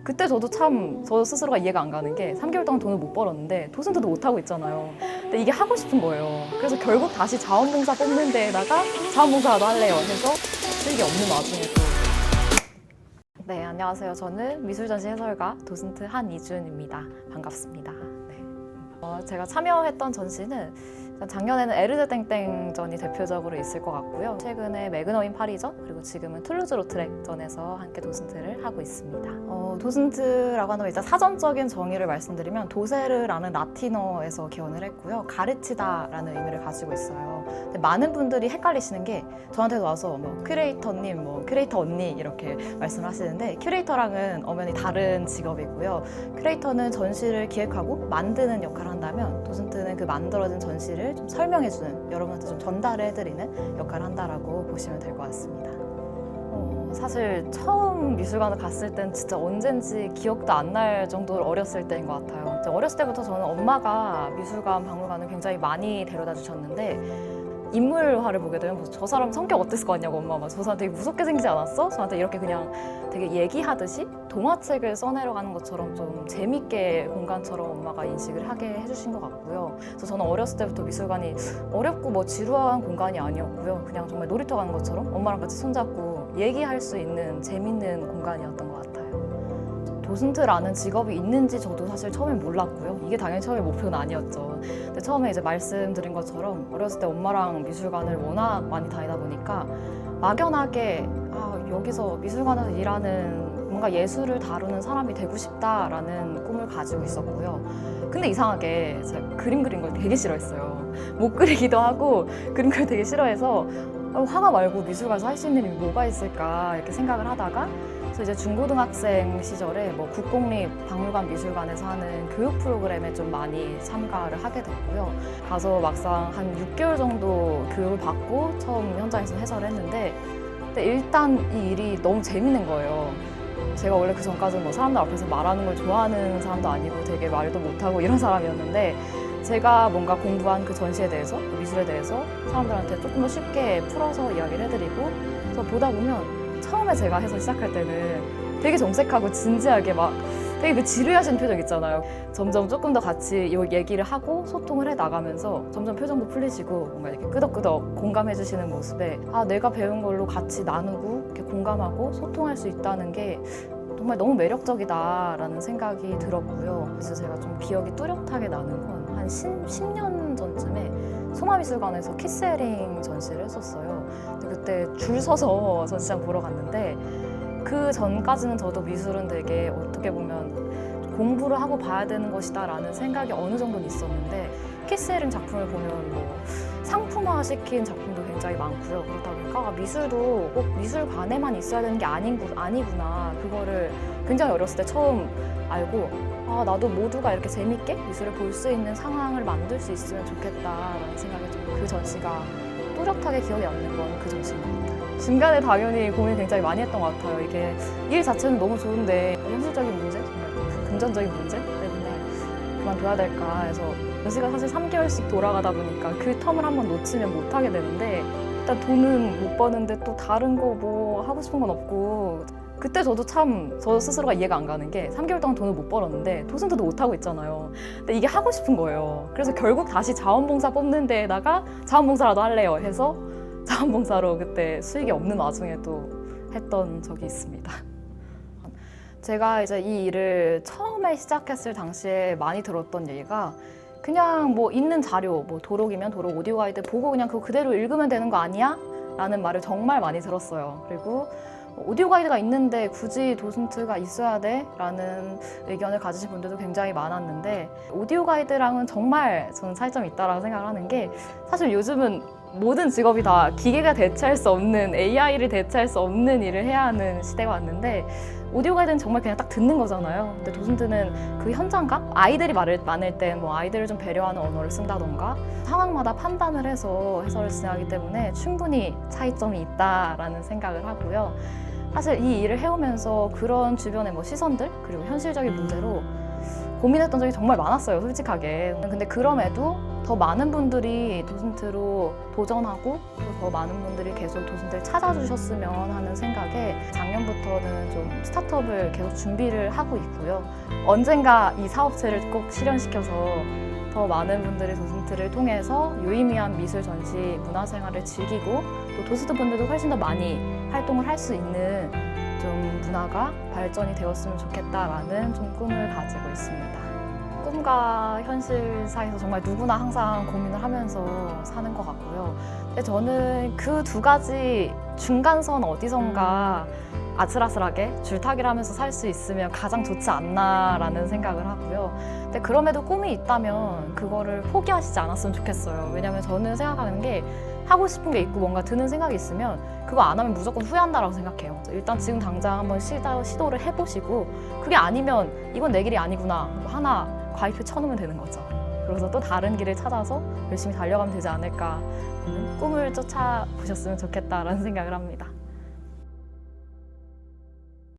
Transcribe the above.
그때 저도 참 저 스스로가 이해가 안 가는 게 3개월 동안 돈을 못 벌었는데 도슨트도 못 하고 있잖아요. 근데 이게 하고 싶은 거예요. 그래서 결국 다시 자원봉사 뽑는 데에다가 자원봉사라도 할래요 해서 수익이 없는 와중에 또. 네, 안녕하세요. 저는 미술전시 해설가 도슨트 한이준입니다. 반갑습니다. 네. 제가 참여했던 전시는 작년에는 에르드 땡땡전이 대표적으로 있을 것 같고요. 최근에 매그너인 파리전 그리고 지금은 툴루즈 로트렉전에서 함께 도슨트를 하고 있습니다. 도슨트라고 하는 건 일단 사전적인 정의를 말씀드리면 도세르라는 라틴어에서 기원을 했고요. 가르치다라는 의미를 가지고 있어요. 근데 많은 분들이 헷갈리시는 게 저한테도 와서 뭐 큐레이터님, 뭐 큐레이터 언니 이렇게 말씀을 하시는데 큐레이터랑은 엄연히 다른 직업이고요. 큐레이터는 전시를 기획하고 만드는 역할을 한다면 도슨트는 그 만들어진 전시를 좀 설명해주는, 여러분한테 좀 전달해드리는 역할을 한다라고 보시면 될 것 같습니다. 사실 처음 미술관을 갔을 땐 진짜 언젠지 기억도 안 날 정도로 어렸을 때인 것 같아요. 어렸을 때부터 저는 엄마가 미술관, 박물관을 굉장히 많이 데려다 주셨는데 인물화를 보게 되면 저 사람 성격 어땠을 것 같냐고 엄마가 저 사람 되게 무섭게 생기지 않았어? 저한테 이렇게 그냥 되게 얘기하듯이 동화책을 써내려가는 것처럼 좀 재밌게 공간처럼 엄마가 인식을 하게 해주신 것 같고요. 그래서 저는 어렸을 때부터 미술관이 어렵고 뭐 지루한 공간이 아니었고요. 그냥 정말 놀이터 가는 것처럼 엄마랑 같이 손잡고 얘기할 수 있는 재밌는 공간이었던 것 같아요. 도슨트라는 직업이 있는지 저도 사실 처음엔 몰랐고요. 이게 당연히 처음에 목표는 아니었죠. 근데 처음에 이제 말씀드린 것처럼 어렸을 때 엄마랑 미술관을 워낙 많이 다니다 보니까 막연하게 여기서 미술관에서 일하는 뭔가 예술을 다루는 사람이 되고 싶다라는 꿈을 가지고 있었고요. 근데 이상하게 제가 그림 그린 걸 되게 싫어했어요. 못 그리기도 하고 그림 그리기 되게 싫어해서 화가 말고 미술관에서 할 수 있는 일이 뭐가 있을까 이렇게 생각을 하다가 그래서 이제 중고등학생 시절에 뭐 국공립박물관 미술관에서 하는 교육 프로그램에 좀 많이 참가를 하게 됐고요. 가서 막상 한 6개월 정도 교육을 받고 처음 현장에서 해설을 했는데 근데 일단 이 일이 너무 재밌는 거예요. 제가 원래 그 전까지는 뭐 사람들 앞에서 말하는 걸 좋아하는 사람도 아니고 되게 말도 못하고 이런 사람이었는데 제가 뭔가 공부한 그 전시에 대해서, 그 미술에 대해서 사람들한테 조금 더 쉽게 풀어서 이야기를 해드리고 그래서 보다 보면 처음에 제가 해서 시작할 때는 되게 정색하고 진지하게 막 되게 그 지루하신 표정 있잖아요. 점점 조금 더 같이 얘기를 하고 소통을 해 나가면서 점점 표정도 풀리시고 뭔가 이렇게 끄덕끄덕 공감해 주시는 모습에 내가 배운 걸로 같이 나누고 이렇게 공감하고 소통할 수 있다는 게 정말 너무 매력적이다라는 생각이 들었고요. 그래서 제가 좀 기억이 뚜렷하게 나는 건 한 10년 전쯤에 소마미술관에서 키스헤링 전시를 했었어요. 근데 그때 줄 서서 전시장 보러 갔는데 그 전까지는 저도 미술은 되게 어떻게 보면 공부를 하고 봐야 되는 것이다라는 생각이 어느 정도는 있었는데 키스헤링 작품을 보면 뭐 상품화 시킨 작품도 굉장히 많고요. 그러다 보니까 미술도 꼭 미술관에만 있어야 되는 게 아니구나. 그거를 굉장히 어렸을 때 처음 알고 나도 모두가 이렇게 재밌게 미술을 볼 수 있는 상황을 만들 수 있으면 좋겠다라는 생각이 좀 그 전시가 또렷하게 기억에 남는 건 그 전시인 것 같아요. 중간에 당연히 고민 굉장히 많이 했던 것 같아요. 이게 일 자체는 너무 좋은데 현실적인 문제, 정말 금전적인 문제 때문에 그만둬야 될까 해서 전시가 사실 3개월씩 돌아가다 보니까 그 텀을 한번 놓치면 못 하게 되는데 일단 돈은 못 버는데 또 다른 거 뭐 하고 싶은 건 없고 그때 저도 참 저 스스로가 이해가 안 가는 게 3개월 동안 돈을 못 벌었는데 도슨트도 못 하고 있잖아요. 근데 이게 하고 싶은 거예요. 그래서 결국 다시 자원봉사 뽑는 데에다가 자원봉사라도 할래요 해서 자원봉사로 그때 수익이 없는 와중에도 했던 적이 있습니다. 제가 이제 이 일을 처음에 시작했을 당시에 많이 들었던 얘기가 그냥 뭐 있는 자료, 뭐 도록이면 도록 오디오 가이드 보고 그냥 그거 그대로 읽으면 되는 거 아니야? 라는 말을 정말 많이 들었어요. 그리고 오디오 가이드가 있는데 굳이 도슨트가 있어야 돼? 라는 의견을 가지신 분들도 굉장히 많았는데 오디오 가이드랑은 정말 저는 차이점이 있다고 생각을 하는 게 사실 요즘은 모든 직업이 다 기계가 대체할 수 없는 AI를 대체할 수 없는 일을 해야 하는 시대가 왔는데 오디오 가이드는 정말 그냥 딱 듣는 거잖아요. 근데 도슨트는 그 현장감? 아이들이 많을 때 뭐 아이들을 좀 배려하는 언어를 쓴다던가 상황마다 판단을 해서 해설을 진행하기 때문에 충분히 차이점이 있다라는 생각을 하고요. 사실 이 일을 해오면서 그런 주변의 뭐 시선들 그리고 현실적인 문제로 고민했던 적이 정말 많았어요, 솔직하게. 근데 그럼에도 더 많은 분들이 도슨트로 도전하고 또 더 많은 분들이 계속 도슨트를 찾아주셨으면 하는 생각에 작년부터는 좀 스타트업을 계속 준비를 하고 있고요. 언젠가 이 사업체를 꼭 실현시켜서 더 많은 분들이 도슨트를 통해서 유의미한 미술 전시 문화생활을 즐기고 또 도슨트 분들도 훨씬 더 많이 활동을 할 수 있는 좀 문화가 발전이 되었으면 좋겠다라는 좀 꿈을 가지고 있습니다. 꿈과 현실 사이에서 정말 누구나 항상 고민을 하면서 사는 것 같고요. 근데 저는 그 두 가지 중간선 어디선가 아슬아슬하게 줄타기를 하면서 살 수 있으면 가장 좋지 않나라는 생각을 하고요. 근데 그럼에도 꿈이 있다면 그거를 포기하시지 않았으면 좋겠어요. 왜냐면 저는 생각하는 게 하고 싶은 게 있고 뭔가 드는 생각이 있으면 그거 안 하면 무조건 후회한다라고 생각해요. 일단 지금 당장 한번 시도를 해보시고 그게 아니면 이건 내 길이 아니구나 하나 과입해 쳐놓으면 되는 거죠. 그래서 또 다른 길을 찾아서 열심히 달려가면 되지 않을까 꿈을 쫓아보셨으면 좋겠다라는 생각을 합니다.